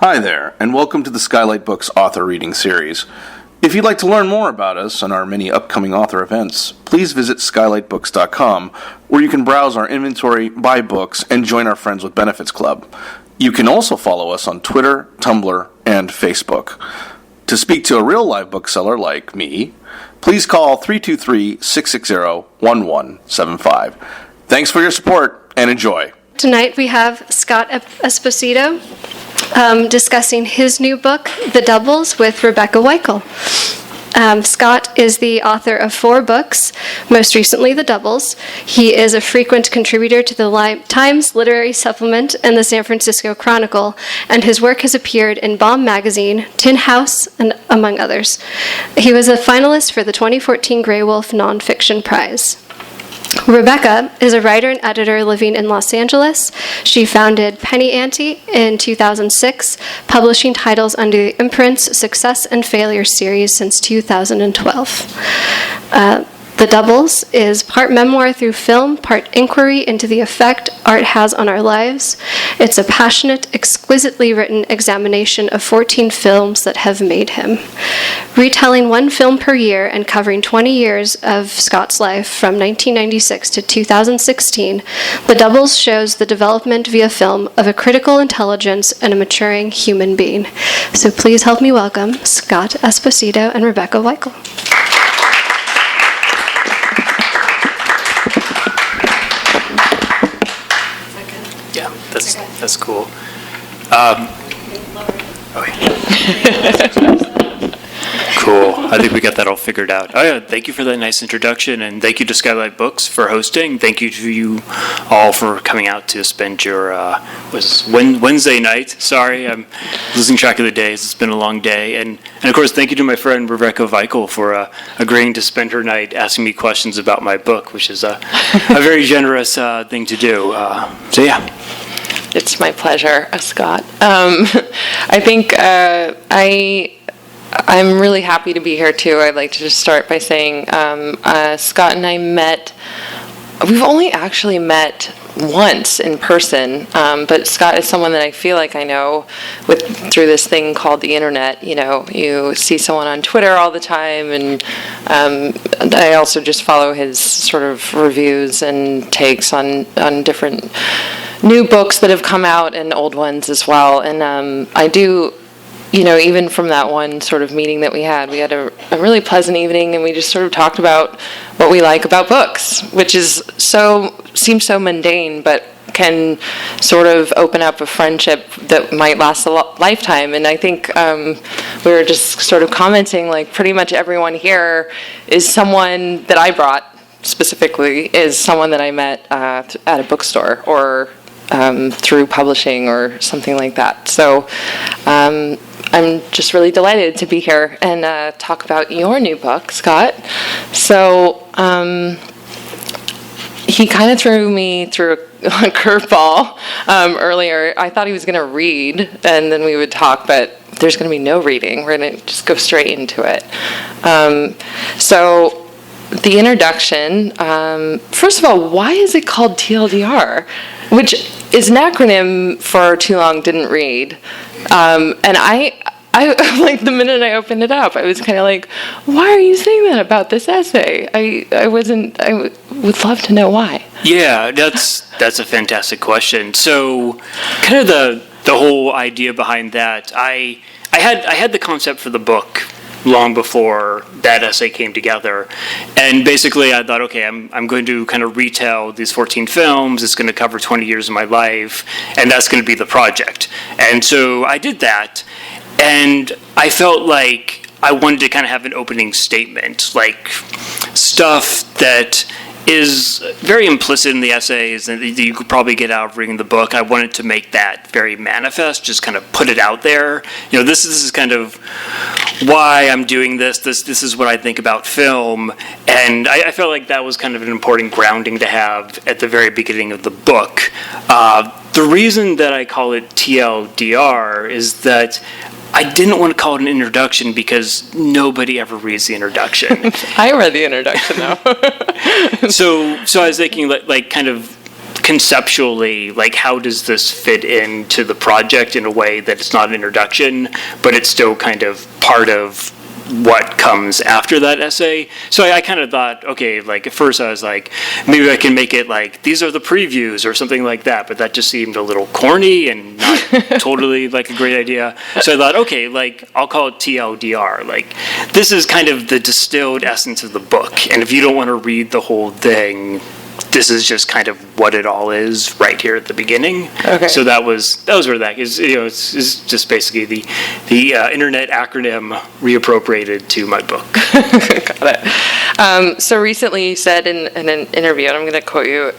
Hi there, and welcome to the Skylight Books author reading series. If you'd like to learn more about us and our many upcoming author events, please visit skylightbooks.com, where you can browse our inventory, buy books, and join our Friends with Benefits Club. You can also follow us on Twitter, Tumblr, and Facebook. To speak to a real live bookseller like me, please call 323-660-1175. Thanks for your support, and enjoy. Tonight we have Scott Esposito discussing his new book, The Doubles, with Rebekah Weikel. Scott is the author of 4 books, most recently The Doubles. He is a frequent contributor to the Times Literary Supplement and the San Francisco Chronicle, and his work has appeared in Bomb Magazine, Tin House, and among others. He was a finalist for the 2014 Grey Wolf Nonfiction Prize. Rebekah is a writer and editor living in Los Angeles. She founded Penny Ante in 2006, publishing titles under the imprints Success and Failure series since 2012. The Doubles is part memoir-through-film, part inquiry into the effect art has on our lives. It's a passionate, exquisitely written examination of 14 films that have made him. Retelling 1 film per year and covering 20 years of Scott's life from 1996 to 2016, The Doubles shows the development via film of a critical intelligence and a maturing human being. So please help me welcome Scott Esposito and Rebekah Weikel. That's cool. Cool. I think we got that all figured out. Oh yeah, thank you for that nice introduction, and thank you to Skylight Books for hosting. Thank you to you all for coming out to spend your Wednesday night. Sorry, I'm losing track of the days. It's been a long day, and of course, thank you to my friend Rebekah Weikel for agreeing to spend her night asking me questions about my book, which is a very generous thing to do. So yeah. It's my pleasure, Scott. I think I'm really happy to be here, too. I'd like to just start by saying Scott and I met. We've only actually met once in person, but Scott is someone that I feel like I know through this thing called the internet. You know, you see someone on Twitter all the time, and I also just follow his sort of reviews and takes on different new books that have come out and old ones as well. And I do, you know, even from that one sort of meeting that we had a really pleasant evening, and we just sort of talked about what we like about books, which seems so mundane, but can sort of open up a friendship that might last a lifetime. And I think we were just sort of commenting, like, pretty much everyone here is someone that I brought specifically, is someone that I met at a bookstore or through publishing or something like that. So I'm just really delighted to be here and talk about your new book, Scott. So he kind of threw me through a curveball earlier. I thought he was going to read and then we would talk, but there's going to be no reading. We're going to just go straight into it. So the introduction, first of all, why is it called TLDR? Which is an acronym for Too Long Didn't Read. And I like, the minute I opened it up, I was kind of like, why are you saying that about this essay? I would love to know why. Yeah, that's a fantastic question. So kind of the whole idea behind that, I had the concept for the book long before that essay came together. And basically I thought, okay, I'm going to kind of retell these 14 films. It's going to cover 20 years of my life, and that's going to be the project. And so I did that, and I felt like I wanted to kind of have an opening statement, like stuff that is very implicit in the essays and that you could probably get out of reading the book. I wanted to make that very manifest, just kind of put it out there. You know, this is kind of why I'm doing this. This is what I think about film. And I felt like that was kind of an important grounding to have at the very beginning of the book. The reason that I call it TLDR is that I didn't want to call it an introduction because nobody ever reads the introduction. I read the introduction, though. So I was thinking, like kind of conceptually, like, how does this fit into the project in a way that it's not an introduction, but it's still kind of part of what comes after that essay. So I kind of thought, okay, like at first I was like, maybe I can make it like, these are the previews or something like that, but that just seemed a little corny and not totally like a great idea. So I thought, okay, like I'll call it TLDR. Like this is kind of the distilled essence of the book. And if you don't want to read the whole thing, this is just kind of what it all is right here at the beginning. Okay. So that was where that is. You know, it's just basically the internet acronym reappropriated to my book. Got it. So recently you said in an interview, and I'm going to quote you,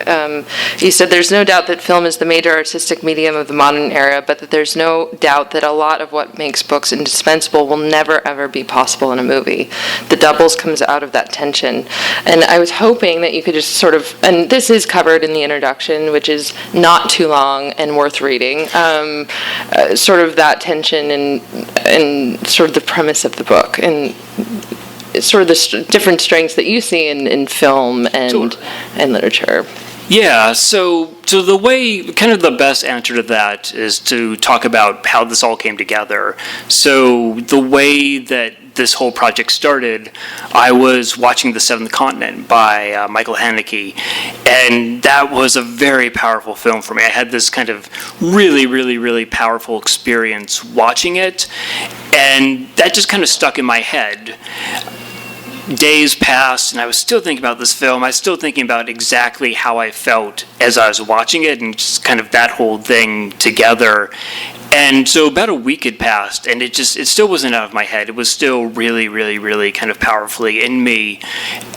you said, "There's no doubt that film is the major artistic medium of the modern era, but that there's no doubt that a lot of what makes books indispensable will never, ever be possible in a movie. The Doubles comes out of that tension." And I was hoping that you could just sort of, and this is covered in the introduction, which is not too long and worth reading, sort of that tension and sort of the premise of the book, and sort of the different strengths that you see in film and literature. Yeah, so the way, kind of the best answer to that is to talk about how this all came together. So the way that this whole project started, I was watching The Seventh Continent by Michael Haneke, and that was a very powerful film for me. I had this kind of really, really, really powerful experience watching it, and that just kind of stuck in my head. Days passed, and I was still thinking about this film. I was still thinking about exactly how I felt as I was watching it, and just kind of that whole thing together. And so about a week had passed, and it still wasn't out of my head. It was still really, really, really kind of powerfully in me,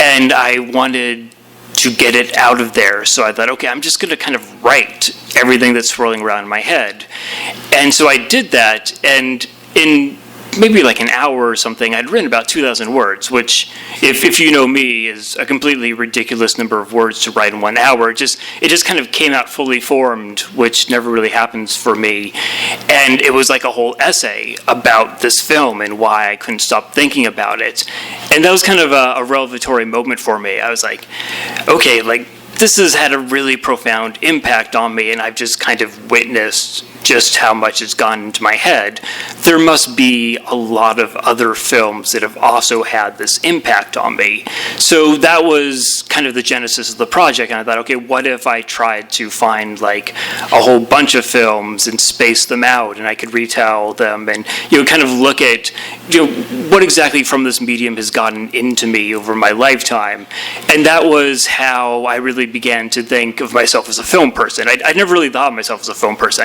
and I wanted to get it out of there. So I thought, okay, I'm just going to kind of write everything that's swirling around in my head. And so I did that, and in maybe like an hour or something, I'd written about 2,000 words, which, if you know me, is a completely ridiculous number of words to write in 1 hour. It just kind of came out fully formed, which never really happens for me. And it was like a whole essay about this film and why I couldn't stop thinking about it. And that was kind of a revelatory moment for me. I was like, okay, like this has had a really profound impact on me, and I've just kind of witnessed just how much it's gone into my head. There must be a lot of other films that have also had this impact on me. So that was kind of the genesis of the project, and I thought, okay, what if I tried to find like a whole bunch of films and space them out, and I could retell them, and kind of look at what exactly from this medium has gotten into me over my lifetime. And that was how I really began to think of myself as a film person. I never really thought of myself as a film person.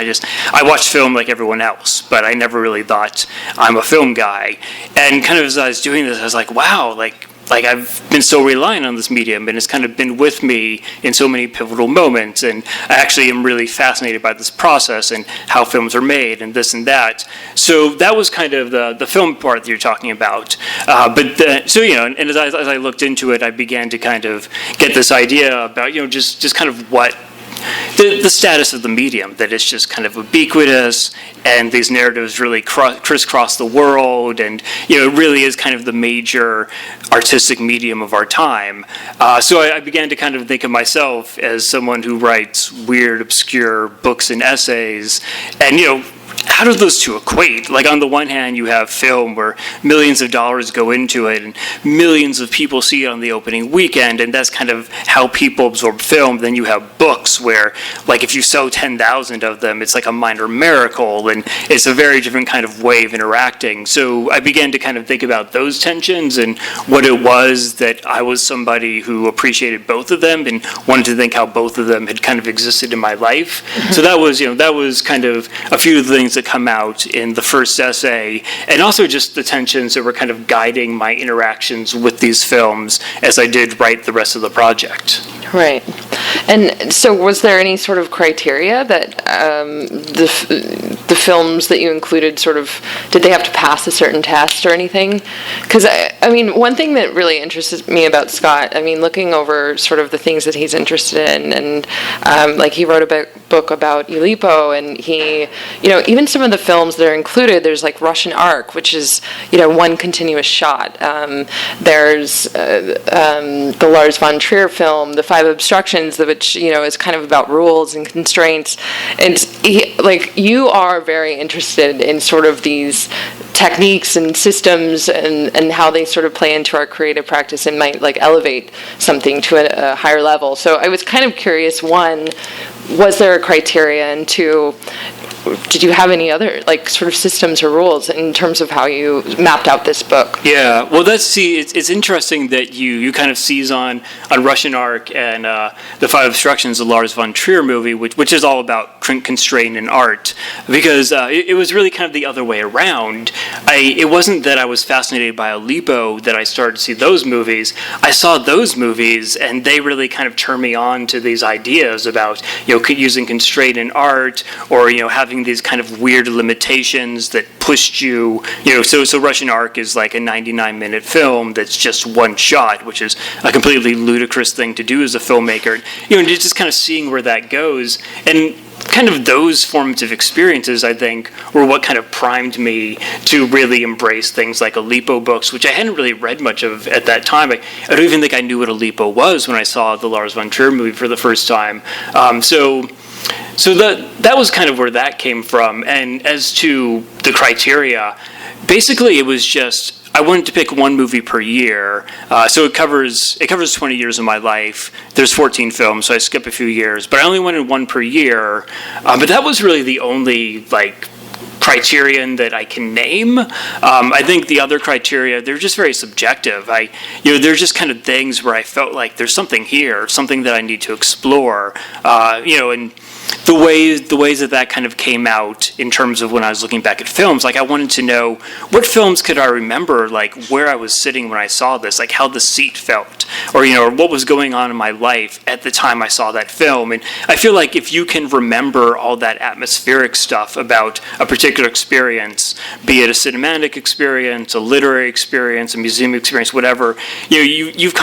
I watched film like everyone else, but I never really thought I'm a film guy. And kind of as I was doing this, I was like, wow, like I've been so reliant on this medium, and it's kind of been with me in so many pivotal moments. And I actually am really fascinated by this process and how films are made and this and that. So that was kind of the film part that you're talking about. And as I looked into it, I began to kind of get this idea about, just kind of what the status of the medium, that it's just kind of ubiquitous, and these narratives really crisscross the world, and it really is kind of the major artistic medium of our time. So I began to kind of think of myself as someone who writes weird, obscure books and essays, and how do those two equate? Like, on the one hand, you have film where millions of dollars go into it and millions of people see it on the opening weekend, and that's kind of how people absorb film. Then you have books where, like, if you sell 10,000 of them, it's like a minor miracle, and it's a very different kind of way of interacting. So I began to kind of think about those tensions and what it was that I was somebody who appreciated both of them and wanted to think how both of them had kind of existed in my life. So that was kind of a few of the things that come out in the first essay, and also just the tensions that were kind of guiding my interactions with these films as I did write the rest of the project. Right. And so was there any sort of criteria that the films that you included did they have to pass a certain test or anything? Because, I mean, one thing that really interested me about Scott, I mean, looking over sort of the things that he's interested in, and like he wrote a book about Ulipo, and he even some of the films that are included, there's like Russian Ark, which is, one continuous shot. There's the Lars von Trier film, The Five Obstructions, which, is kind of about rules and constraints. And you are very interested in sort of these techniques and systems and how they sort of play into our creative practice and might like elevate something to a higher level. So I was kind of curious, one, was there a criteria, and two, did you have any other like sort of systems or rules in terms of how you mapped out this book? Yeah, well, it's interesting that you kind of seize on Russian Ark and The Five Obstructions, the Lars von Trier movie, which is all about constraint and art, because it was really kind of the other way around. It wasn't that I was fascinated by Aleppo that I started to see those movies. I saw those movies, and they really kind of turned me on to these ideas about using constraint in art, or having these kind of weird limitations that pushed you. So Russian Ark is like a 99-minute film that's just one shot, which is a completely ludicrous thing to do as a filmmaker. And just kind of seeing where that goes, and kind of those forms of experiences, I think, were what kind of primed me to really embrace things like Aleppo books, which I hadn't really read much of at that time. I don't even think I knew what Aleppo was when I saw the Lars von Trier movie for the first time. So that was kind of where that came from. And as to the criteria, basically it was just, I wanted to pick one movie per year. So it covers 20 years of my life. There's 14 films, so I skip a few years. But I only wanted one per year. But that was really the only criterion that I can name. I think the other criteria, they're just very subjective. They're just kind of things where I felt like there's something here, something that I need to explore. And the ways that kind of came out in terms of when I was looking back at films, I wanted to know what films could I remember, where I was sitting when I saw this, how the seat felt, or what was going on in my life at the time I saw that film. And I feel like if you can remember all that atmospheric stuff about a particular experience, be it a cinematic experience, a literary experience, a museum experience, whatever, you've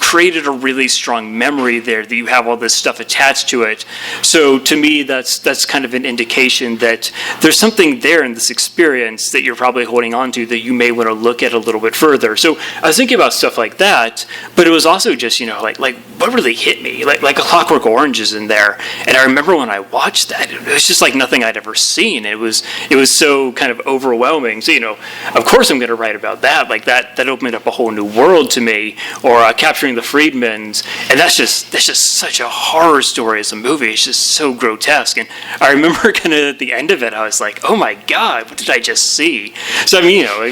created a really strong memory there that you have all this stuff attached to it. So to me, that's kind of an indication that there's something there in this experience that you're probably holding on to that you may want to look at a little bit further. So I was thinking about stuff like that, but it was also just, what really hit me? Like A Clockwork Orange is in there. And I remember when I watched that, it was just like nothing I'd ever seen. It was so kind of overwhelming. So, of course I'm going to write about that. That opened up a whole new world to me. Or Capturing the Freedmans. And that's just such a horror story as a movie. It's just so grotesque. And I remember kind of at the end of it, I was like, oh my God, what did I just see? So,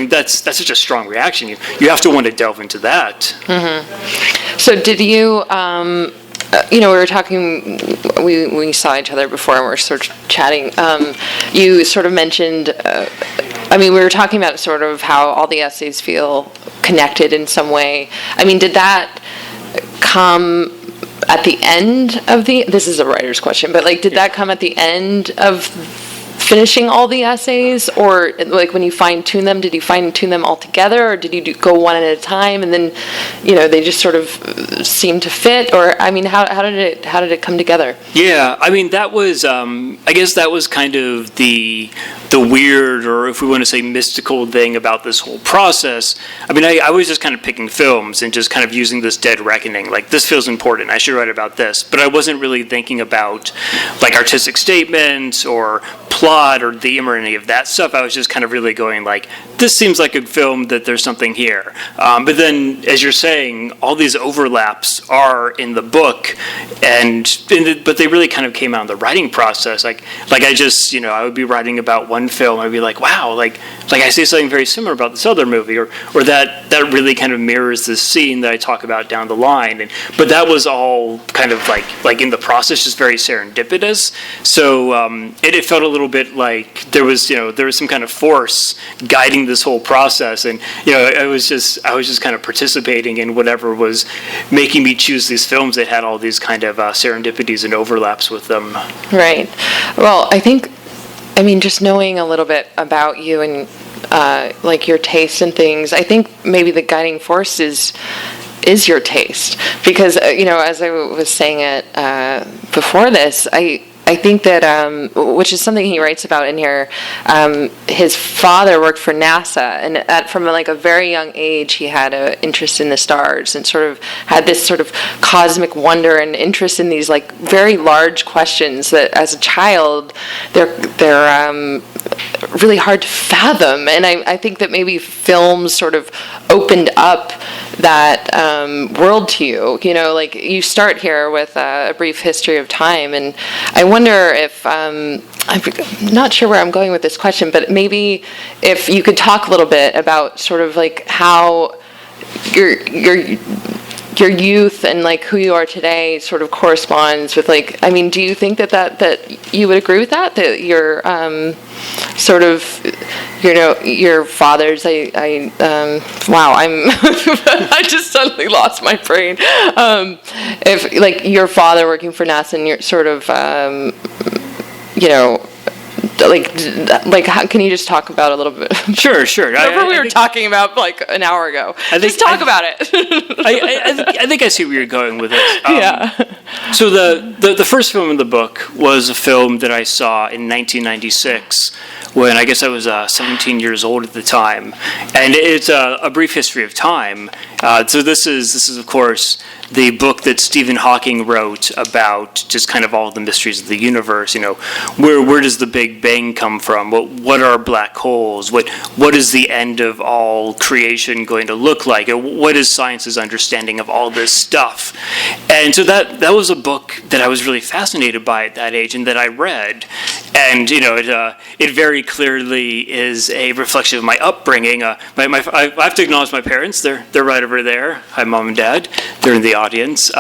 that's such a strong reaction. You have to want to delve into that. Mm-hmm. So did you, we were talking, we saw each other before and we were sort of chatting. You sort of mentioned, we were talking about sort of how all the essays feel connected in some way. Did that come at the end of this is a writer's question, but did that come at the end of finishing all the essays, or when you fine-tune them, did you fine-tune them all together, or did you go one at a time and then they just sort of seem to fit, or how did it come together? Yeah, that was I guess that was kind of the weird, or if we want to say mystical thing about this whole process. I was just kind of picking films and just kind of using this dead reckoning, this feels important, I should write about this, but I wasn't really thinking about artistic statements or plot or theme or any of that stuff. I was just kind of really going this seems like a film that there's something here. But then, as you're saying, all these overlaps are in the book, but they really kind of came out in the writing process. I I would be writing about one film, I'd be like, wow, I say something very similar about this other movie, or that really kind of mirrors this scene that I talk about down the line. But that was all kind of like in the process, just very serendipitous. So it felt a little bit like there was some kind of force guiding this whole process, and I was just kind of participating in whatever was making me choose these films that had all these kind of serendipities and overlaps with them. Right. Well, I think, just knowing a little bit about you and your taste and things, I think maybe the guiding force is your taste, because as I was saying it before this, I think that, which is something he writes about in here, his father worked for NASA, and from like a very young age, he had an interest in the stars and sort of had this sort of cosmic wonder and interest in these like very large questions that, as a child, they're really hard to fathom. And I think that maybe films sort of opened up that world to you. You know, like you start here with A Brief History of Time, and I wonder if I'm not sure where I'm going with this question, but maybe if you could talk a little bit about sort of like how your youth and like who you are today sort of corresponds with, like, I mean, do you think that you would agree with that your sort of, you know, your father's, wow, I just suddenly lost my brain. If like your father working for NASA and you're sort of, you know, like how can you just talk about a little bit? Sure. Remember we were talking about like an hour ago. Just talk about it. I think I see where you're going with it. Yeah. So the first film in the book was a film that I saw in 1996 when I guess I was 17 years old at the time, and it's A Brief History of Time. So this is of course the book that Stephen Hawking wrote about just kind of all the mysteries of the universe. You know, where does the Big Bang come from? What are black holes? What is the end of all creation going to look like? And what is science's understanding of all this stuff? And so that was a book that I was really fascinated by at that age, and that I read. And you know, it very clearly is a reflection of my upbringing. I have to acknowledge my parents. They're right over there. Hi, Mom and Dad. They're in the audience.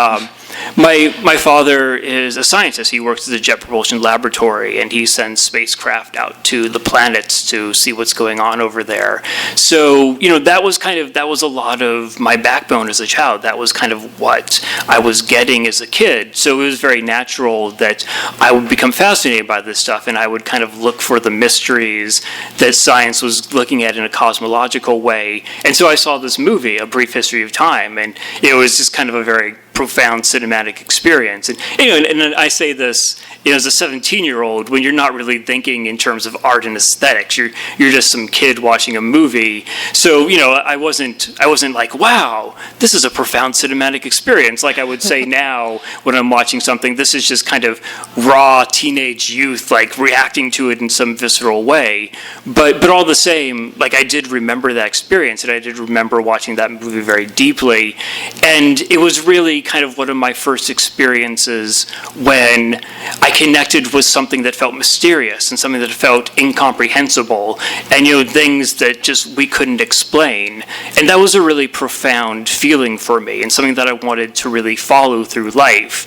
My father is a scientist. He works at the Jet Propulsion Laboratory, and he sends spacecraft out to the planets to see what's going on over there. So, you know, that was a lot of my backbone as a child. That was kind of what I was getting as a kid. So it was very natural that I would become fascinated by this stuff, and I would kind of look for the mysteries that science was looking at in a cosmological way. And so I saw this movie, A Brief History of Time, and it was just kind of a very profound cinematic experience. And you know, and I say this, you know, as a 17-year-old, when you're not really thinking in terms of art and aesthetics, you're just some kid watching a movie. So you know, I wasn't like, wow, this is a profound cinematic experience. Like I would say now when I'm watching something, this is just kind of raw teenage youth, like reacting to it in some visceral way. But all the same, like I did remember that experience, and I did remember watching that movie very deeply, and it was really kind of one of my first experiences when I connected with something that felt mysterious and something that felt incomprehensible, and you know, things that just we couldn't explain. And that was a really profound feeling for me, and something that I wanted to really follow through life.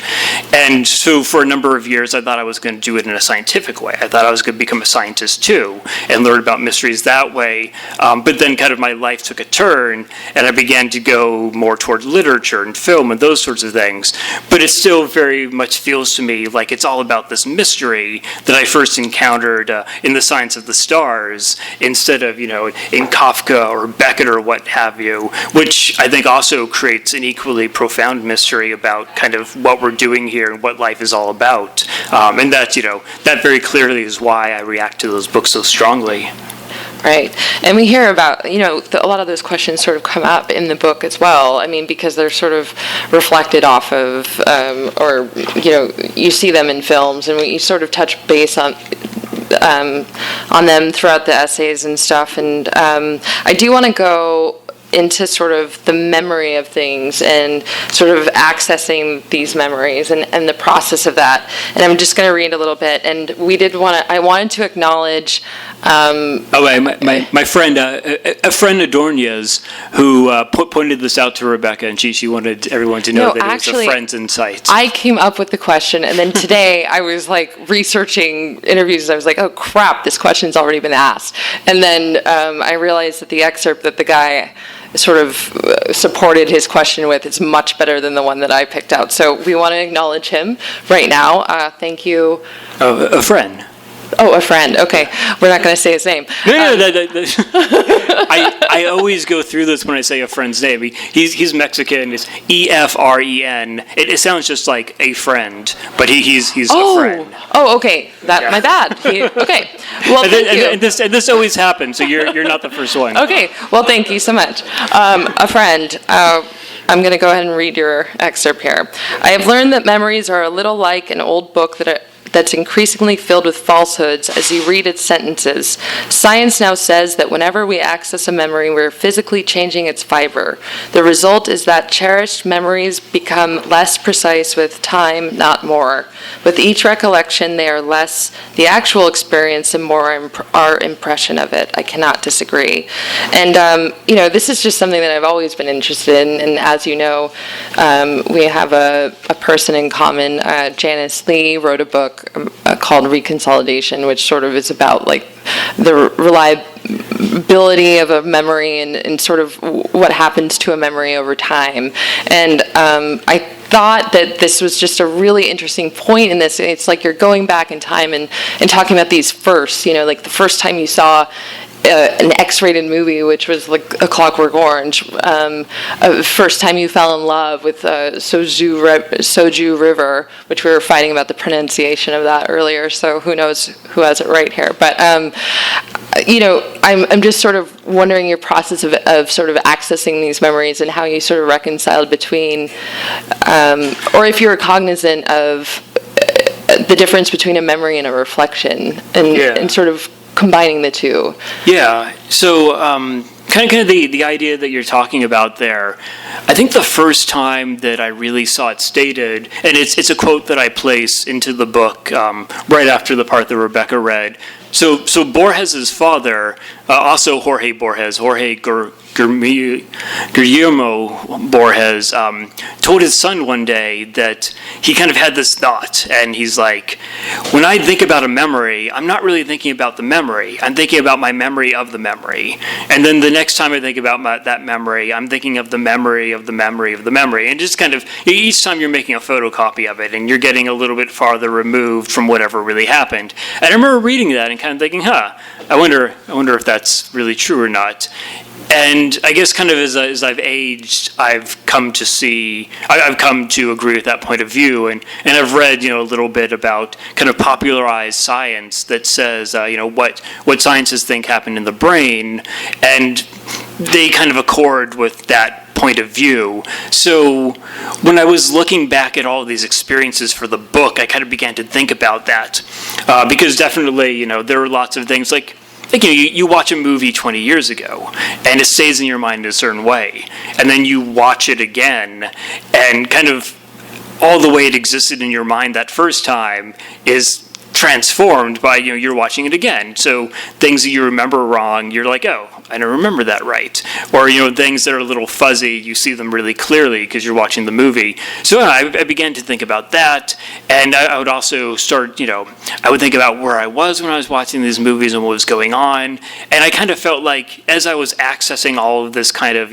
And so for a number of years I thought I was going to do it in a scientific way. I thought I was going to become a scientist too and learn about mysteries that way. But then kind of my life took a turn, and I began to go more toward literature and film and those sorts of things. But it still very much feels to me like it's all about this mystery that I first encountered in The Science of the Stars, instead of, you know, in Kafka or Beckett or what have you, which I think also creates an equally profound mystery about kind of what we're doing here and what life is all about. And that, you know, that very clearly is why I react to those books so strongly. Right. And we hear about, you know, a lot of those questions sort of come up in the book as well. I mean, because they're sort of reflected off of, or, you know, you see them in films, and we sort of touch base on them throughout the essays and stuff. And I do want to go into sort of the memory of things and sort of accessing these memories and the process of that. And I'm just going to read a little bit. And I wanted to acknowledge my friend, a friend Adornia's, who pointed this out to Rebekah, and she wanted everyone to know that actually, it was a friend's insight. I came up with the question, and then today I was like researching interviews, and I was like, oh crap, this question's already been asked. And then I realized that the excerpt that the guy sort of supported his question with is much better than the one that I picked out. So we want to acknowledge him right now. Thank you. A friend. Oh, a friend. Okay, we're not going to say his name. No, I always go through this when I say a friend's name. He's Mexican. It's EFREN. It sounds just like a friend, but he's a friend. Oh, okay. My bad. Okay. Well, thank you. And this always happens, so you're not the first one. Okay. Well, thank you so much. A friend. I'm going to go ahead and read your excerpt here. I have learned that memories are a little like an old book that's increasingly filled with falsehoods as you read its sentences. Science now says that whenever we access a memory, we're physically changing its fiber. The result is that cherished memories become less precise with time, not more. With each recollection, they are less the actual experience and more our impression of it. I cannot disagree. And, this is just something that I've always been interested in. And as you know, we have a person in common. Janice Lee wrote a book called Reconsolidation, which sort of is about like the reliability of a memory and sort of what happens to a memory over time. And I thought that this was just a really interesting point in this. It's like you're going back in time and talking about these firsts, like the first time you saw an X-rated movie, which was like A Clockwork Orange. First time you fell in love with Soju River, which we were fighting about the pronunciation of that earlier. So who knows who has it right here? But I'm just sort of wondering your process of sort of accessing these memories and how you sort of reconciled between, or if you're cognizant of the difference between a memory and a reflection, and sort of combining the two. Yeah. So kind of the idea that you're talking about there, I think the first time that I really saw it stated, and it's a quote that I place into the book right after the part that Rebekah read. So Borges's father, also Jorge Borges, Guillermo Borges, told his son one day that he kind of had this thought, and he's like, when I think about a memory, I'm not really thinking about the memory. I'm thinking about my memory of the memory. And then the next time I think about that memory, I'm thinking of the memory of the memory of the memory. And just kind of, each time you're making a photocopy of it, and you're getting a little bit farther removed from whatever really happened. And I remember reading that and kind of thinking, I wonder if that's really true or not. And I guess kind of as I've aged, I've come to agree with that point of view, and I've read a little bit about kind of popularized science that says what scientists think happened in the brain, and they kind of accord with that point of view. So when I was looking back at all of these experiences for the book, I kind of began to think about that because definitely there were lots of things like you watch a movie 20 years ago and it stays in your mind in a certain way, and then you watch it again and kind of all the way it existed in your mind that first time is transformed by you're watching it again. So things that you remember wrong, you're like, oh, I don't remember that right. Or things that are a little fuzzy, you see them really clearly because you're watching the movie. So I began to think about that, and I would also start, I would think about where I was when I was watching these movies and what was going on, and I kind of felt like as I was accessing all of this kind of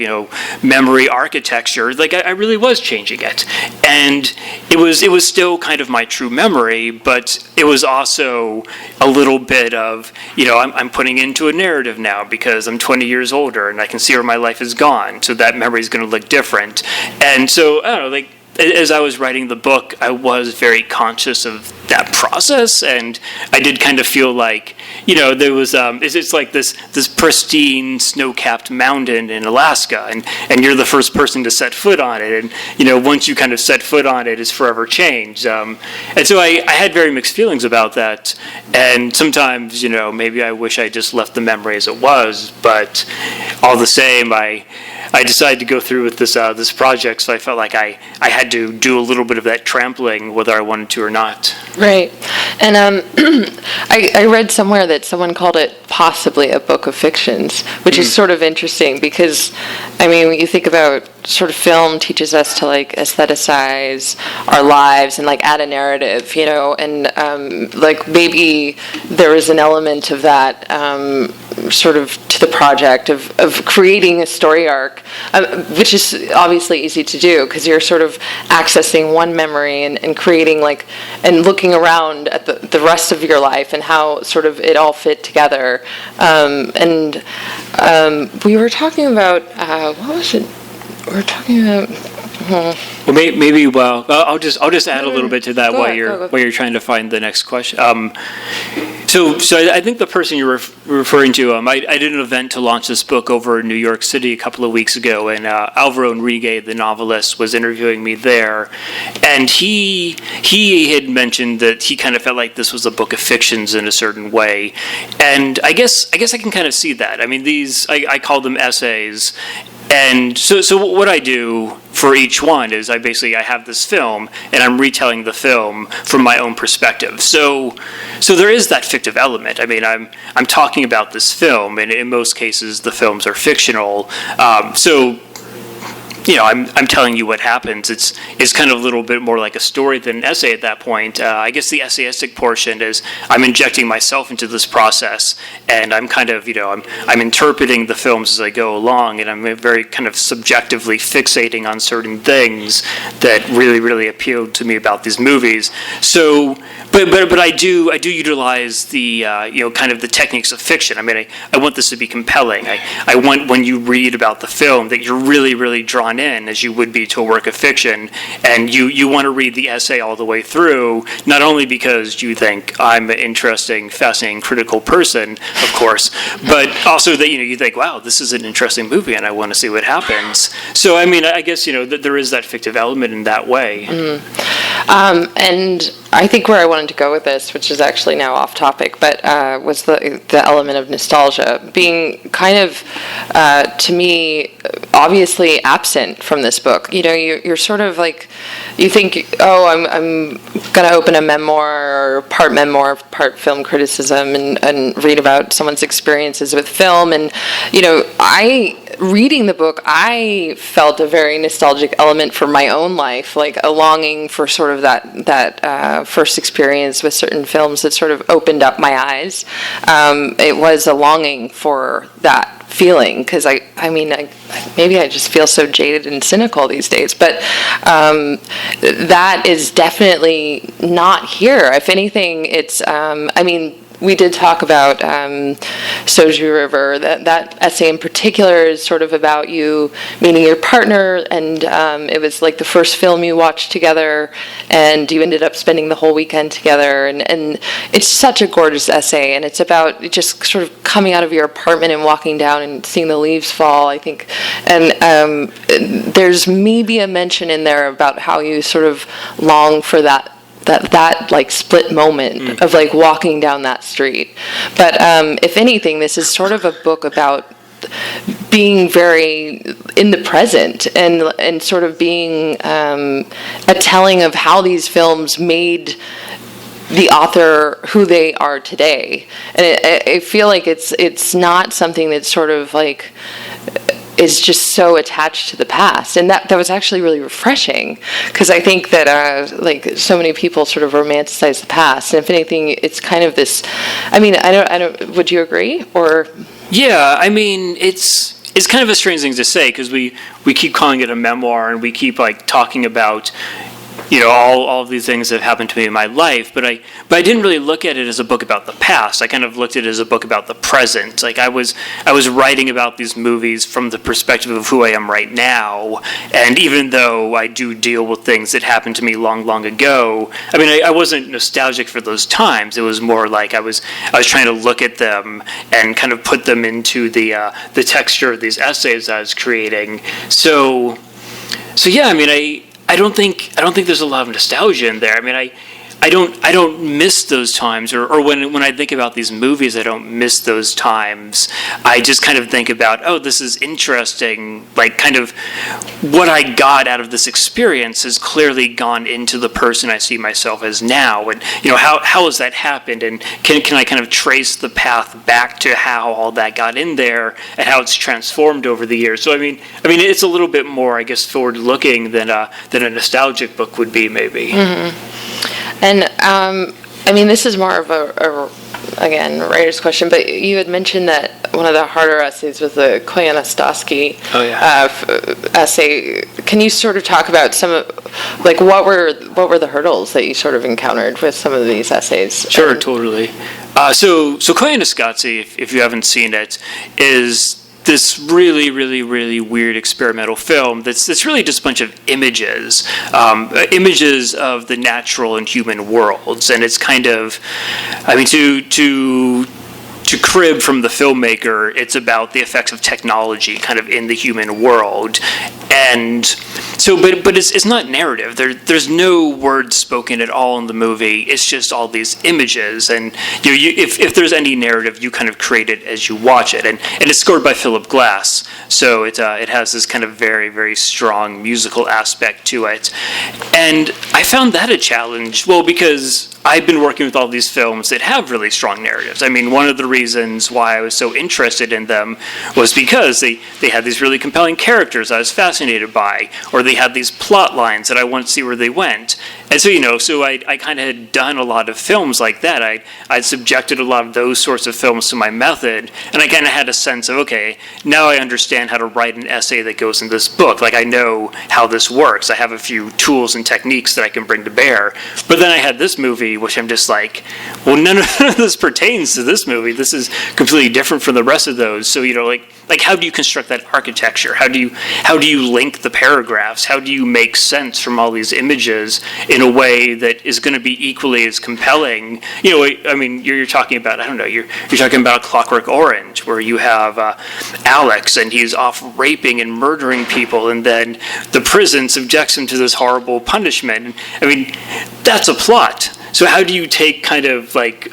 memory architecture, like I really was changing it, and it was still kind of my true memory, but it was also a little bit of I'm putting into a narrative now because I'm 20 years older and I can see where my life has gone, so that memory is going to look different. And so I don't know, like as I was writing the book, I was very conscious of that process, and I did kind of feel like there was it's like this pristine snow-capped mountain in Alaska, and you're the first person to set foot on it, and once you kind of set foot on it, it's forever changed. And so I had very mixed feelings about that, and sometimes maybe I wish I just left the memory as it was, but all the same I decided to go through with this project, so I felt like I had to do a little bit of that trampling whether I wanted to or not. Right. And I read somewhere that someone called it possibly a book of fictions, which is sort of interesting because, when you think about sort of film teaches us to like aestheticize our lives and like add a narrative, and like maybe there was an element of that sort of to the project of creating a story arc, which is obviously easy to do because you're sort of accessing one memory and creating like and looking around at the rest of your life and how sort of it all fit together. We were talking about what was it? We were talking about. Well, maybe. Well, I'll just add a little bit to that while you're trying to find the next question. So I think the person you're referring to, I did an event to launch this book over in New York City a couple of weeks ago, and Alvaro Enrique, the novelist, was interviewing me there, and he had mentioned that he kind of felt like this was a book of fictions in a certain way, and I guess I can kind of see that. I mean, these I call them essays. And so what I do for each one is I have this film and I'm retelling the film from my own perspective. So there is that fictive element. I mean, I'm talking about this film, and in most cases the films are fictional. I'm telling you what happens. It's kind of a little bit more like a story than an essay at that point. I guess the essayistic portion is I'm injecting myself into this process, and I'm kind of, I'm interpreting the films as I go along, and I'm very kind of subjectively fixating on certain things that really, really appealed to me about these movies. So, but I do utilize the kind of the techniques of fiction. I mean, I want this to be compelling. I want when you read about the film that you're really, really drawn in as you would be to a work of fiction, and you want to read the essay all the way through, not only because you think I'm an interesting, fascinating, critical person, of course, but also that you think, wow, this is an interesting movie and I want to see what happens. So I mean, I guess that there is that fictive element in that way. Mm-hmm. And I think where I wanted to go with this, which is actually now off topic, but was the element of nostalgia being kind of, to me, obviously absent from this book. You're sort of like, you think, oh, I'm going to open a memoir, or part film criticism, and read about someone's experiences with film. And, reading the book, I felt a very nostalgic element for my own life, like a longing for sort of that first experience with certain films that sort of opened up my eyes. It was a longing for that feeling, because maybe I just feel so jaded and cynical these days, but that is definitely not here. If anything, it's we did talk about Soju River. That essay in particular is sort of about you meeting your partner, and it was like the first film you watched together, and you ended up spending the whole weekend together. And it's such a gorgeous essay, and it's about just sort of coming out of your apartment and walking down and seeing the leaves fall, I think. And there's maybe a mention in there about how you sort of long for that like split moment of like walking down that street. But if anything, this is sort of a book about being very in the present and sort of being a telling of how these films made the author who they are today. And I feel like it's not something that's sort of like is just so attached to the past, and that was actually really refreshing, because I think that like so many people sort of romanticize the past, and if anything, it's kind of this. I don't. Would you agree? Or yeah, I mean, it's kind of a strange thing to say, because we keep calling it a memoir, and we keep like talking about all of these things that have happened to me in my life, but I didn't really look at it as a book about the past. I kind of looked at it as a book about the present. Like I was writing about these movies from the perspective of who I am right now, and even though I do deal with things that happened to me long, long ago, I wasn't nostalgic for those times. It was more like I was trying to look at them and kind of put them into the texture of these essays I was creating. So yeah, I don't think there's a lot of nostalgia in there. I I don't miss those times, or when I think about these movies, I don't miss those times. I just kind of think about, oh, this is interesting, like kind of what I got out of this experience has clearly gone into the person I see myself as now, and how has that happened, and can I kind of trace the path back to how all that got in there and how it's transformed over the years. So I mean it's a little bit more, I guess, forward looking than a nostalgic book would be, maybe. And this is more of a again, writer's question, but you had mentioned that one of the harder essays was the Koyaanisqatsi essay. Can you sort of talk about some of, like, what were the hurdles that you sort of encountered with some of these essays? Sure, totally. So Koyaanisqatsi, if you haven't seen it, is this really, really, really weird experimental film that's really just a bunch of images of the natural and human worlds, and it's kind of, to crib from the filmmaker, it's about the effects of technology kind of in the human world. And so, but it's not narrative. There's no words spoken at all in the movie. It's just all these images. And if there's any narrative, you kind of create it as you watch it. And it's scored by Philip Glass, so it has this kind of very, very strong musical aspect to it. And I found that a challenge. Well, because I've been working with all these films that have really strong narratives. I mean, one of the reasons why I was so interested in them was because they had these really compelling characters I was fascinated by, or they had these plot lines that I wanted to see where they went. And so, I kind of had done a lot of films like that. I'd subjected a lot of those sorts of films to my method, and I kind of had a sense of, okay, now I understand how to write an essay that goes in this book. Like, I know how this works. I have a few tools and techniques that I can bring to bear. But then I had this movie, which I'm just like, well, none of this pertains to this movie. This is completely different from the rest of those. So, like how do you construct that architecture? How do you link the paragraphs? How do you make sense from all these images in a way that is going to be equally as compelling? You're talking about, I don't know, you're talking about A Clockwork Orange, where you have Alex, and he's off raping and murdering people, and then the prison subjects him to this horrible punishment. That's a plot. So how do you take kind of like,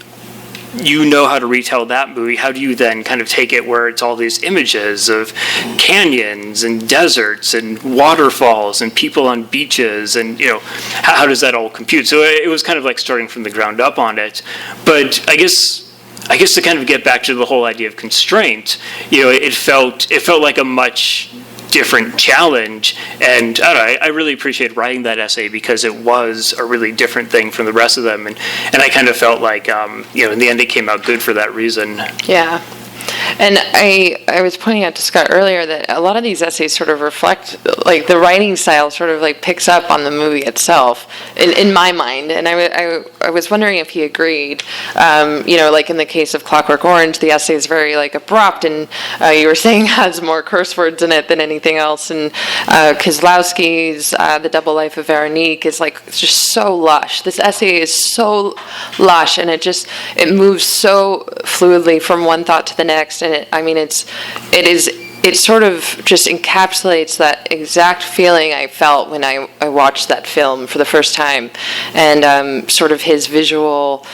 how to retell that movie, how do you then kind of take it where it's all these images of canyons and deserts and waterfalls and people on beaches, and how does that all compute? So it was kind of like starting from the ground up on it. But I guess to kind of get back to the whole idea of constraint, it felt like a much different challenge, and I don't know, I really appreciate writing that essay because it was a really different thing from the rest of them, and I kind of felt like in the end it came out good for that reason. Yeah. And I was pointing out to Scott earlier that a lot of these essays sort of reflect, like, the writing style sort of like picks up on the movie itself, in my mind. And I was wondering if he agreed. Like in the case of Clockwork Orange, the essay is very like abrupt, and you were saying has more curse words in it than anything else. And Kieslowski's The Double Life of Veronique is like just so lush. This essay is so lush, and it moves so fluidly from one thought to the next, and it sort of just encapsulates that exact feeling I felt when I watched that film for the first time, and sort of his visual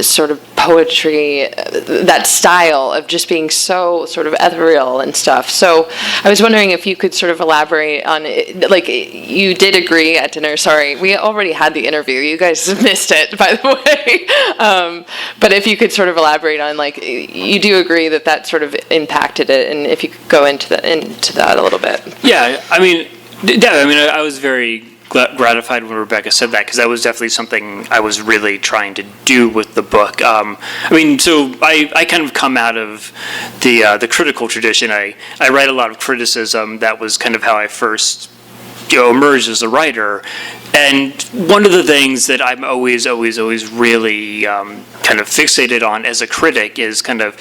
sort of poetry, that style of just being so sort of ethereal and stuff. So I was wondering if you could sort of elaborate on it. Like, you did agree at dinner, sorry, we already had the interview, you guys missed it, by the way. But if you could sort of elaborate on, like, you do agree that sort of impacted it, and if you could go into that a little bit. Yeah, I was very gratified when Rebekah said that, because that was definitely something I was really trying to do with the book. So I kind of come out of the critical tradition. I write a lot of criticism. That was kind of how I first emerged as a writer. And one of the things that I'm always really kind of fixated on as a critic is kind of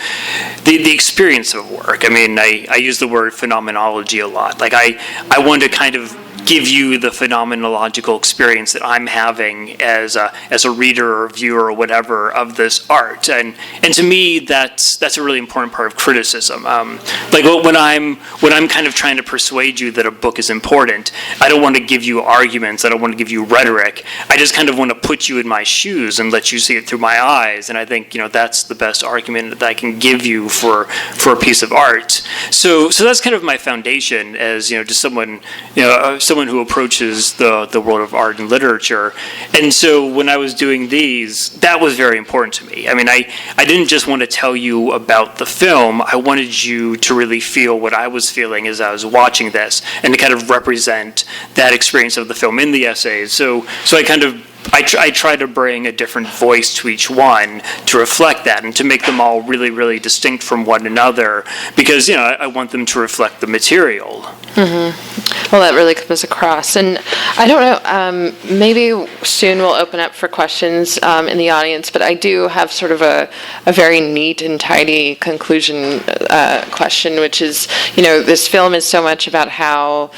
the experience of work. I use the word phenomenology a lot. Like, I want to kind of give you the phenomenological experience that I'm having as a reader or viewer or whatever of this art. And to me, that's a really important part of criticism. Like when I'm kind of trying to persuade you that a book is important, I don't want to give you arguments. I don't want to give you rhetoric. I just kind of want to put you in my shoes and let you see it through my eyes. And I think that's the best argument that I can give you for a piece of art. So that's kind of my foundation as just someone who approaches the world of art and literature. And so when I was doing these, that was very important to me. I mean, I didn't just want to tell you about the film. I wanted you to really feel what I was feeling as I was watching this, and to kind of represent that experience of the film in the essays. So I try to bring a different voice to each one to reflect that and to make them all really, really distinct from one another, because I want them to reflect the material. Mm-hmm. Well, that really comes across. And I don't know, maybe soon we'll open up for questions in the audience, but I do have sort of a very neat and tidy conclusion question, which is, this film is so much about how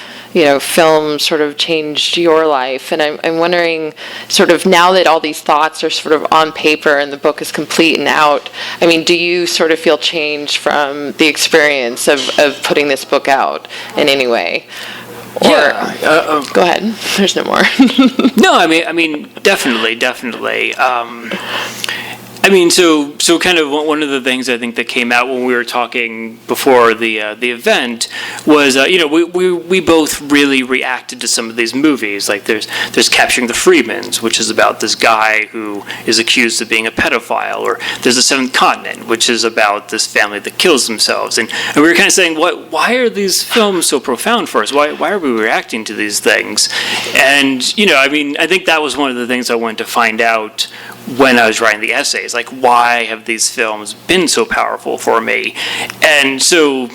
film sort of changed your life. And I'm wondering, sort of now that all these thoughts are sort of on paper and the book is complete and out, I mean, do you sort of feel changed from the experience of putting this book out in any way? Or, go ahead. There's no more. No, I mean, definitely. I mean, so kind of one of the things I think that came out when we were talking before the event was, we both really reacted to some of these movies. Like there's Capturing the Freedmans, which is about this guy who is accused of being a pedophile, or there's The Seventh Continent, which is about this family that kills themselves. And we were kind of saying, why are these films so profound for us? Why are we reacting to these things? And I think that was one of the things I wanted to find out when I was writing the essays, like, why have these films been so powerful for me? And so,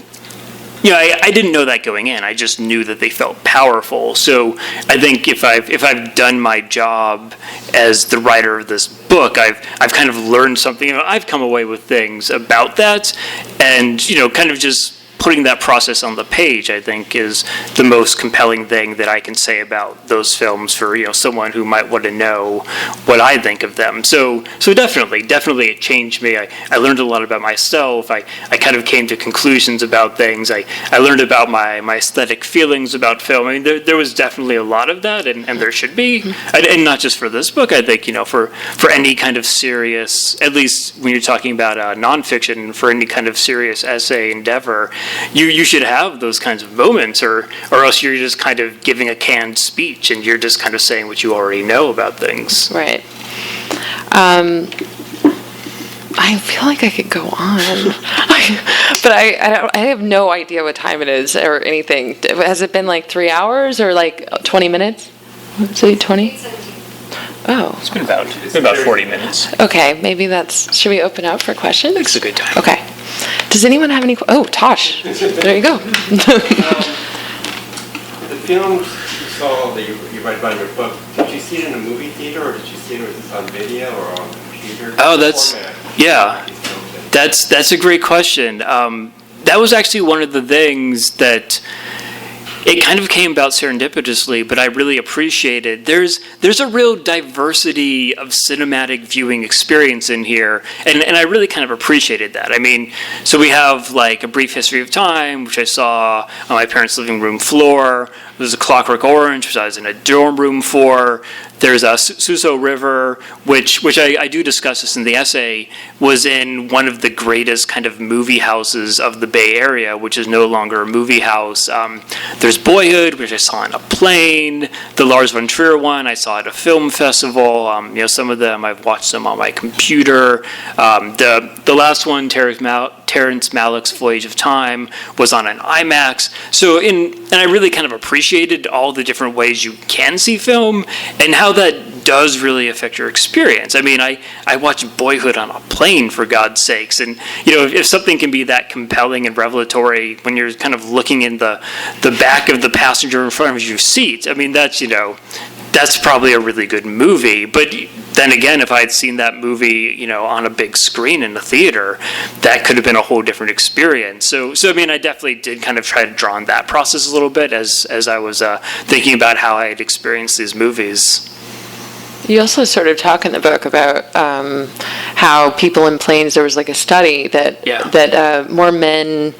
I didn't know that going in. I just knew that they felt powerful. So I think if I've done my job as the writer of this book, I've kind of learned something. I've come away with things about that, and kind of just putting that process on the page, I think, is the most compelling thing that I can say about those films for someone who might want to know what I think of them. So definitely it changed me. I learned a lot about myself. I kind of came to conclusions about things. I learned about my aesthetic feelings about film. I mean, there was definitely a lot of that, and there should be, and not just for this book. I think for any kind of serious, at least when you're talking about nonfiction, for any kind of serious essay endeavor, you should have those kinds of moments, or else you're just kind of giving a canned speech and you're just kind of saying what you already know about things. Right. I feel like I could go on, but I have no idea what time it is or anything. Has it been like 3 hours or like 20 minutes? Is it 20? Oh. It's been about 40 minutes. Okay, maybe should we open up for questions? It's a good time. Okay. Does anyone have any? Oh, Tosh. There you go. The films you saw that you write about in your book, did you see it in a movie theater, or did you see it on video or on computer? Oh, that's a great question. That was actually one of the things that it kind of came about serendipitously, but I really appreciated. There's a real diversity of cinematic viewing experience in here, and I really kind of appreciated that. I mean, so we have like A Brief History of Time, which I saw on my parents' living room floor. There's A Clockwork Orange, which I was in a dorm room for. There's a Suso River, which I do discuss this in the essay, was in one of the greatest kind of movie houses of the Bay Area, which is no longer a movie house. There's Boyhood, which I saw on a plane. The Lars von Trier one I saw at a film festival. Some of them I've watched them on my computer. The last one, Terrence Malick's Voyage of Time, was on an IMAX. And I really kind of appreciated all the different ways you can see film and how that does really affect your experience. I mean, I watched Boyhood on a plane, for God's sakes, and if something can be that compelling and revelatory when you're kind of looking in the back of the passenger in front of your seat, I mean, that's probably a really good movie. But then again, if I had seen that movie, on a big screen in the theater, that could have been a whole different experience. So I mean, I definitely did kind of try to draw on that process a little bit as I was thinking about how I had experienced these movies. You also sort of talk in the book about how people in planes. There was like a study that more men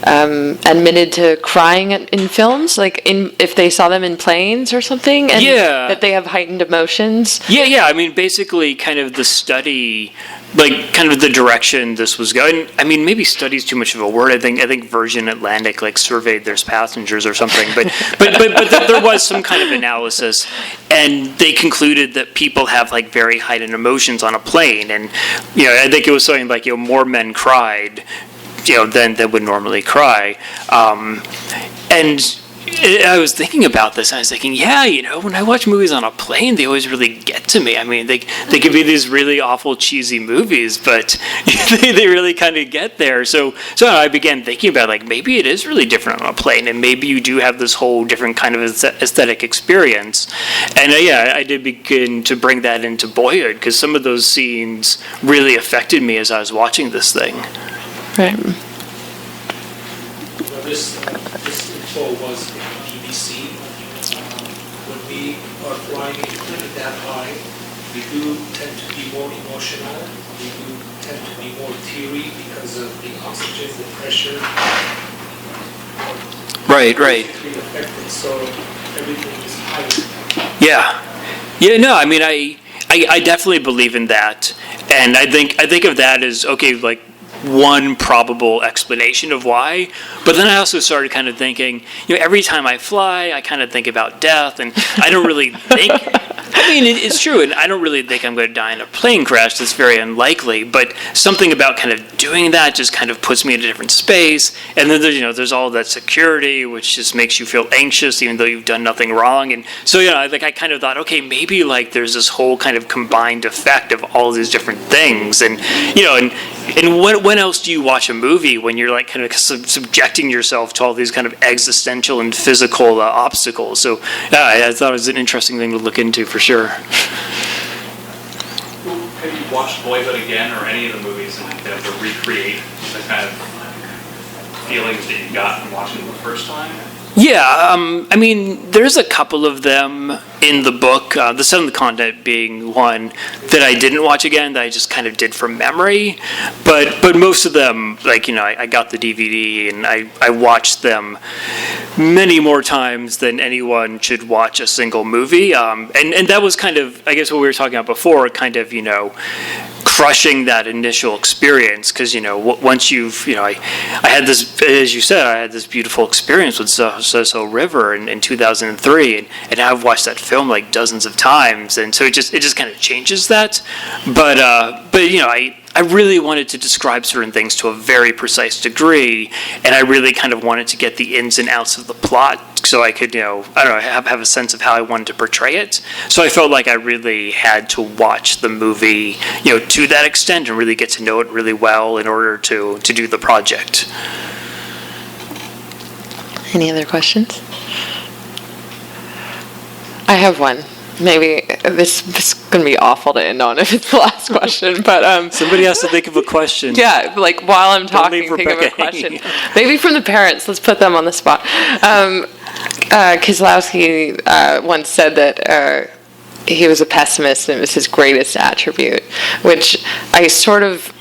admitted to crying in films, like if they saw them in planes or something, and that they have heightened emotions. Yeah. I mean, basically, kind of the study, like kind of the direction this was going. I mean, maybe study's too much of a word. I think Virgin Atlantic like surveyed their passengers or something. But there was some kind of analysis, and they concluded that people have like very heightened emotions on a plane, and I think it was something like more men cried than would normally cry. And I was thinking about this, and I was thinking, when I watch movies on a plane, they always really get to me. I mean, they could be these really awful, cheesy movies, but they really kind of get there. So I began thinking about, like, maybe it is really different on a plane, and maybe you do have this whole different kind of aesthetic experience. And I did begin to bring that into Boyhood, because some of those scenes really affected me as I was watching this thing. Right. Well, this info was BBC. When we are flying in a plane that high, we do tend to be more emotional. We do tend to be more teary because of the oxygen, the pressure. Right. Affected, so everything is higher. Yeah. No, I mean, I definitely believe in that, and I think of that as okay, like one probable explanation of why. But then I also started kind of thinking, every time I fly, I kind of think about death, and I don't really think. I mean, it's true, and I don't really think I'm going to die in a plane crash. That's very unlikely. But something about kind of doing that just kind of puts me in a different space. And then there's all that security, which just makes you feel anxious, even though you've done nothing wrong. And so I kind of thought, okay, maybe like there's this whole kind of combined effect of all these different things. And and when else do you watch a movie when you're like kind of subjecting yourself to all these kind of existential and physical obstacles? So I thought it was an interesting thing to look into for sure. Have you watched Boyhood again or any of the movies and been able to recreate the kind of feelings that you got from watching them the first time? Yeah, I mean, there's a couple of them in the book, the Seventh Continent being one that I didn't watch again, that I just kind of did from memory. But most of them, like, I got the DVD and I watched them many more times than anyone should watch a single movie. And that was kind of, I guess what we were talking about before, kind of, crushing that initial experience, because once you've I had this, as you said, I had this beautiful experience with So River in 2003, and I've watched that film like dozens of times, and so it just kind of changes that. But I really wanted to describe certain things to a very precise degree, and I really kind of wanted to get the ins and outs of the plot so I could, have a sense of how I wanted to portray it. So I felt like I really had to watch the movie, to that extent and really get to know it really well in order to do the project. Any other questions? I have one. Maybe this is going to be awful to end on if it's the last question, but somebody has to think of a question. Yeah, like while I'm talking, think of a question. Maybe from the parents. Let's put them on the spot. Kieslowski once said that he was a pessimist and it was his greatest attribute, which I sort of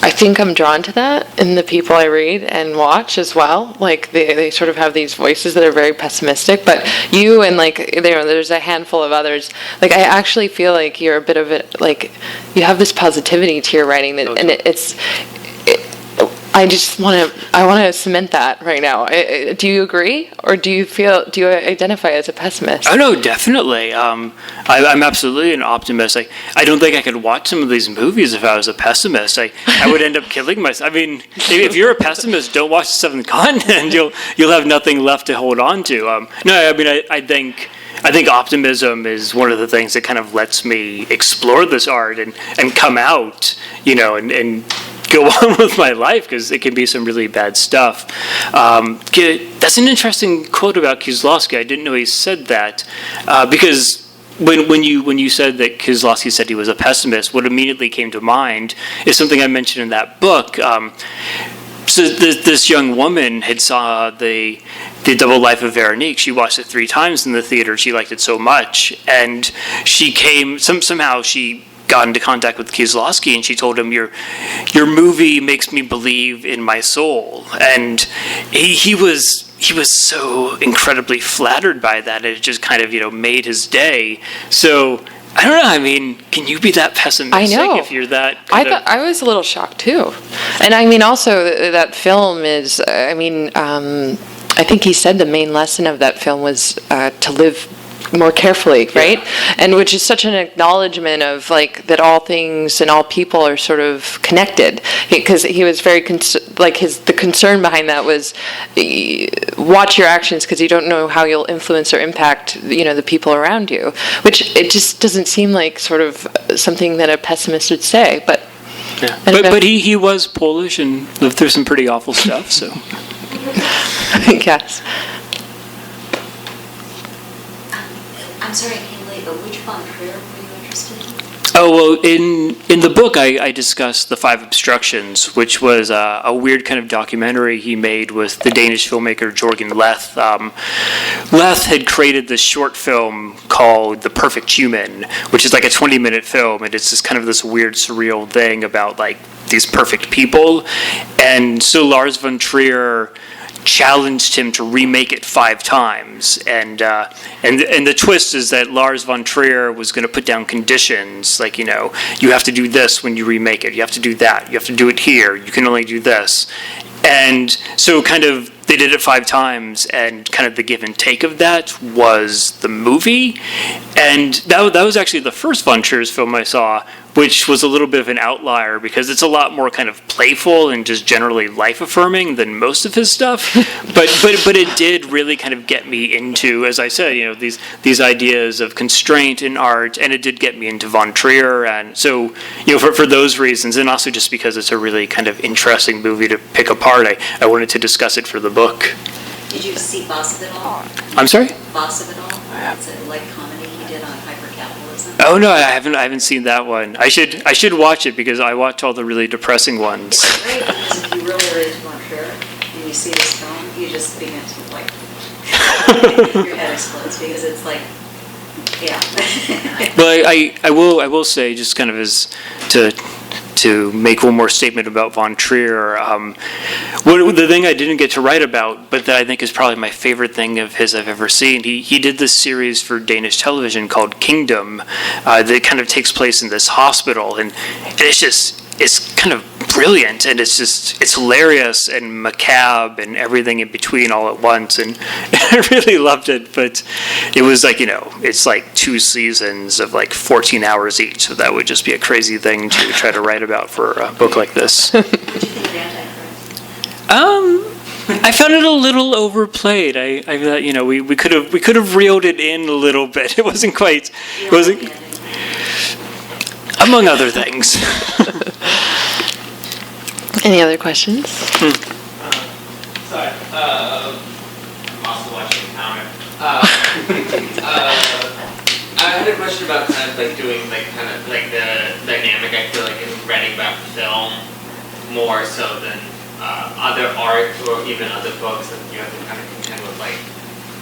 I think I'm drawn to that in the people I read and watch as well. Like they sort of have these voices that are very pessimistic, but you and there's a handful of others. Like I actually feel like you're a bit of a, like you have this positivity to your writing that, and I want to cement that right now. Do you agree, or do you identify as a pessimist? Oh no, definitely. I'm absolutely an optimist. I don't think I could watch some of these movies if I was a pessimist. I would end up killing myself. I mean, if you're a pessimist, don't watch The Seventh Continent. You'll have nothing left to hold on to. No, I mean, I think optimism is one of the things that kind of lets me explore this art and come out, and go on with my life, because it can be some really bad stuff. That's an interesting quote about Kieslowski. I didn't know he said that, because when you said that Kieslowski said he was a pessimist, what immediately came to mind is something I mentioned in that book. So this young woman had saw the Double Life of Veronique. She watched it 3 times in the theater. She liked it so much, and she came somehow she got into contact with Kieslowski, and she told him, your movie makes me believe in my soul. And he was so incredibly flattered by that. It just kind of made his day. So I don't know. I mean, can you be that pessimistic if you're that? I was a little shocked too, and I mean also that film is. I mean, I think he said the main lesson of that film was to live more carefully, right? Yeah. And which is such an acknowledgement of like that all things and all people are sort of connected. Because he was very the concern behind that was watch your actions because you don't know how you'll influence or impact the people around you. Which it just doesn't seem like sort of something that a pessimist would say, but. Yeah. But he was Polish and lived through some pretty awful stuff, so. Yes. I'm sorry I came late, but which von Trier were you interested in? Oh, well, in the book, I discussed The Five Obstructions, which was a weird kind of documentary he made with the Danish filmmaker Jørgen Leth. Leth had created this short film called The Perfect Human, which is like a 20-minute film, and it's just kind of this weird, surreal thing about like these perfect people. And so Lars von Trier challenged him to remake it 5 times, and the twist is that Lars von Trier was going to put down conditions like you have to do this when you remake it, you have to do that, you have to do it here, you can only do this, and so kind of they did it 5 times, and kind of the give and take of that was the movie, and that was actually the first von Trier's film I saw, which was a little bit of an outlier because it's a lot more kind of playful and just generally life-affirming than most of his stuff. but it did really kind of get me into, as I said, these ideas of constraint in art, and it did get me into von Trier. And so, for those reasons, and also just because it's a really kind of interesting movie to pick apart, I wanted to discuss it for the book. Did you see Boss of It All? I'm sorry? Boss of It All? It's a light comedy he did on hypercapitalism. Oh no, I haven't seen that one. I should watch it because I watch all the really depressing ones. It's great because if you really are into von Trier and you see this film, you just begin to like your head explodes because it's like, yeah. But I will say, just kind of as to make one more statement about von Trier, the thing I didn't get to write about, but that I think is probably my favorite thing of his I've ever seen, he did this series for Danish television called Kingdom that kind of takes place in this hospital, and it's kind of brilliant, and it's hilarious and macabre and everything in between all at once, and I really loved it. But it was like it's like 2 seasons of like 14 hours each, so that would just be a crazy thing to try to write about for a book like this. What did you think of Antichrist? I found it a little overplayed. I thought we could have reeled it in a little bit. It wasn't quite. It wasn't. Among other things. Any other questions? Sorry. I'm also watching Encounter. I had a question about kind of like doing like kind of like the dynamic. I feel like in writing about film more so than other art or even other books that you have to kind of contend with like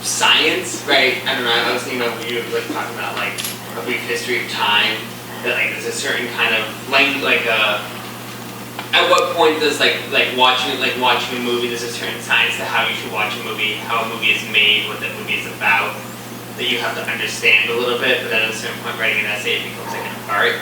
science, right? I don't know. I was thinking about you like talking about like a brief history of time. That like there's a certain kind of at what point does like watching a movie, there's a certain science to how you should watch a movie, how a movie is made, what that movie is about, that you have to understand a little bit, but then at a certain point writing an essay it becomes like an art.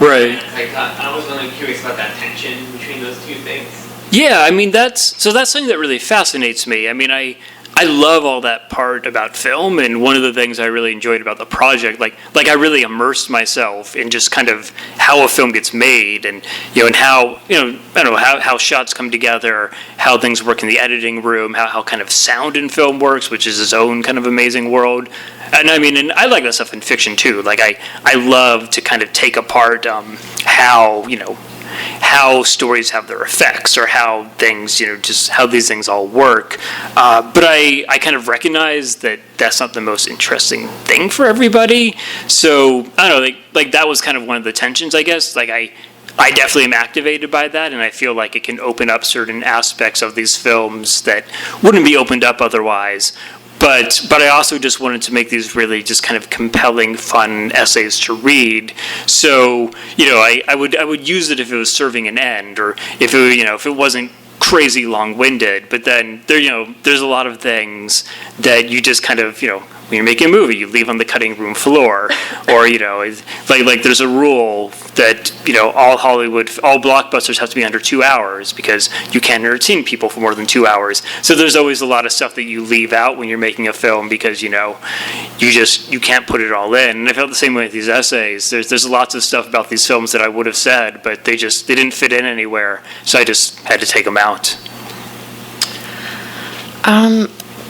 Right. I was really curious about that tension between those two things. Yeah, I mean that's something that really fascinates me. I mean I love all that part about film, and one of the things I really enjoyed about the project, like I really immersed myself in just kind of how a film gets made, and and how I don't know how shots come together, how things work in the editing room, how kind of sound in film works, which is its own kind of amazing world. And I mean, and I like that stuff in fiction too. Like I love to kind of take apart how how stories have their effects or how things, just how these things all work. But I kind of recognize that that's not the most interesting thing for everybody. So I don't know, like that was kind of one of the tensions, I guess. Like I definitely am activated by that, and I feel like it can open up certain aspects of these films that wouldn't be opened up otherwise. But I also just wanted to make these really just kind of compelling, fun essays to read. So I would use it if it was serving an end, or if it wasn't crazy long-winded. But then there's a lot of things that you just kind of when you're making a movie, you leave on the cutting room floor, or like there's a rule that all blockbusters have to be under 2 hours because you can't entertain people for more than 2 hours. So there's always a lot of stuff that you leave out when you're making a film because you can't put it all in. And I felt the same way with these essays. There's lots of stuff about these films that I would have said, but they didn't fit in anywhere, so I just had to take them out.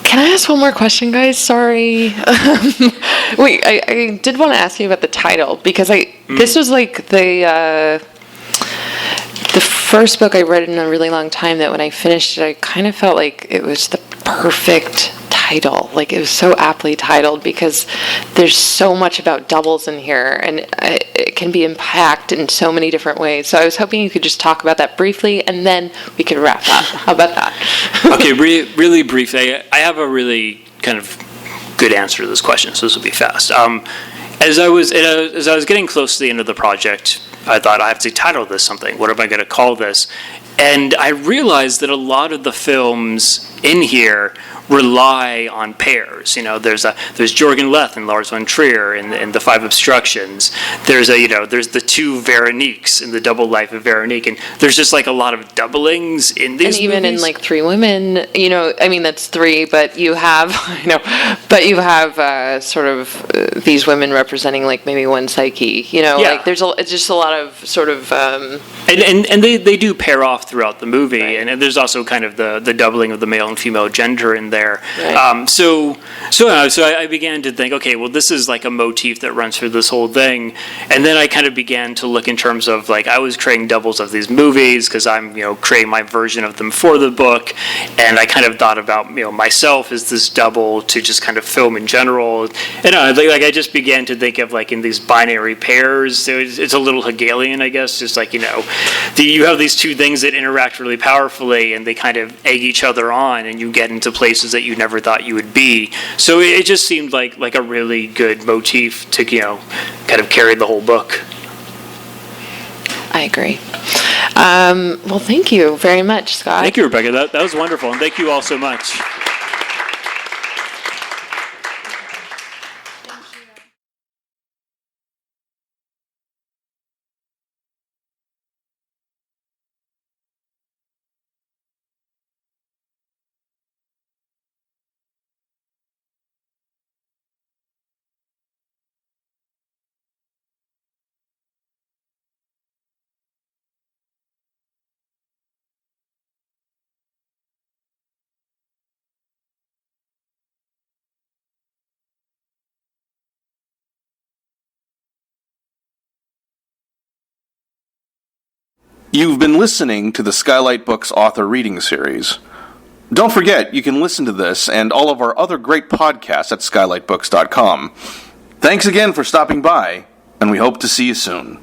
Can I ask one more question, guys? Sorry. Wait, I did want to ask you about the title, because this was like the first book I read in a really long time that when I finished it, I kind of felt like it was the perfect title. Like, it was so aptly titled because there's so much about doubles in here, and it can be unpacked in so many different ways. So I was hoping you could just talk about that briefly, and then we could wrap up. How about that? Okay, really briefly. I have a really kind of good answer to this question, so this will be fast. As I was getting close to the end of the project, I thought I have to title this something. What am I going to call this? And I realized that a lot of the films in here rely on pairs. There's Jorgen Leth and Lars von Trier in The Five Obstructions. There's the two Veroniques in The Double Life of Veronique, and there's just like a lot of doublings in these and even movies. In like Three Women, that's three, but you have sort of these women representing like maybe one psyche. Like it's just a lot of sort of and they do pair off throughout the movie, right. and there's also kind of the doubling of the male and female gender in there. Right. So I began to think, okay, well, this is like a motif that runs through this whole thing, and then I kind of began to look in terms of like I was creating doubles of these movies because I'm creating my version of them for the book, and I kind of thought about myself as this double to just kind of film in general, and I just began to think of like in these binary pairs. It's a little Hegelian, I guess, just like you have these two things that interact really powerfully, and they kind of egg each other on, and you get into places that you never thought you would be. So it just seemed like a really good motif to kind of carry the whole book. I agree. Well, thank you very much, Scott. Thank you, Rebekah. That was wonderful, and thank you all so much. You've been listening to the Skylight Books author reading series. Don't forget, you can listen to this and all of our other great podcasts at skylightbooks.com. Thanks again for stopping by, and we hope to see you soon.